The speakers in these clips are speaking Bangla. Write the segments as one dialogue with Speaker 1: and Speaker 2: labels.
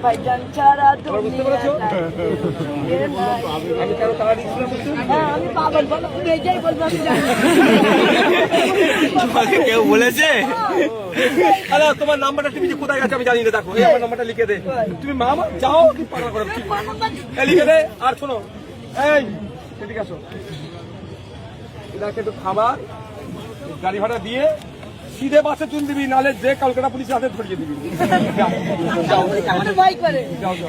Speaker 1: ভাইজান ছাড়া আমি পাগল বলো যাই বলবো
Speaker 2: কেউ বলেছে? তোমার নাম্বারটা তুমি কোথায় গেছে আমি জানি না, দেখো আমার নাম্বারটা লিখে দে। তুমি মামা যাও পাগল করো, লিখে দে। আর শোনো, এই ঠিক আসো, এদেরকে একটু খাবার গাড়ি ভাড়া দিয়ে সিধে বাসে চুন দিবি, নালে যে কলকাতা পুলিশের হাতে ধরিয়ে দিবি।
Speaker 1: ভয় করে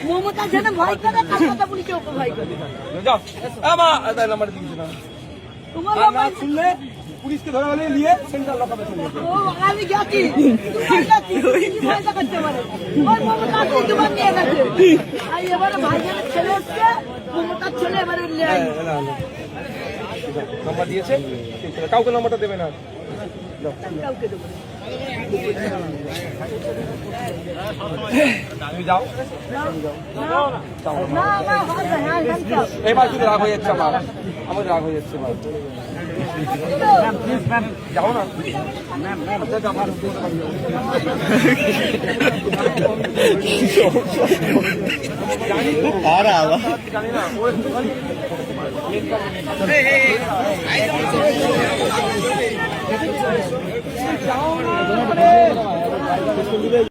Speaker 1: মমতা যেন ভয় করে, কলকাতা পুলিশে ভয় করে।
Speaker 2: যাও আমার নাম্বার দিবি না, না শুনলে পুলিশকে ধরে হলে নিয়ে সেন্ট্রাল লকাপে চলে যাবে।
Speaker 1: আমি গেছি ভয়টা করতে পারে ওই মমতা দুবার নিয়ে গেছে। আর এবারে ভাইজানের ছেলে হচ্ছে মমতার ছেলে, এবারে
Speaker 2: নাম্বার দিয়েছে, কাউকে নাম্বারটা দেবে না,
Speaker 1: কাউকে দেবো
Speaker 2: তুমি যাও।
Speaker 1: না
Speaker 2: এবার শুধু রাগ হয়ে যাচ্ছে আমার রাগ হয়ে যাচ্ছে। যাও না, জানি না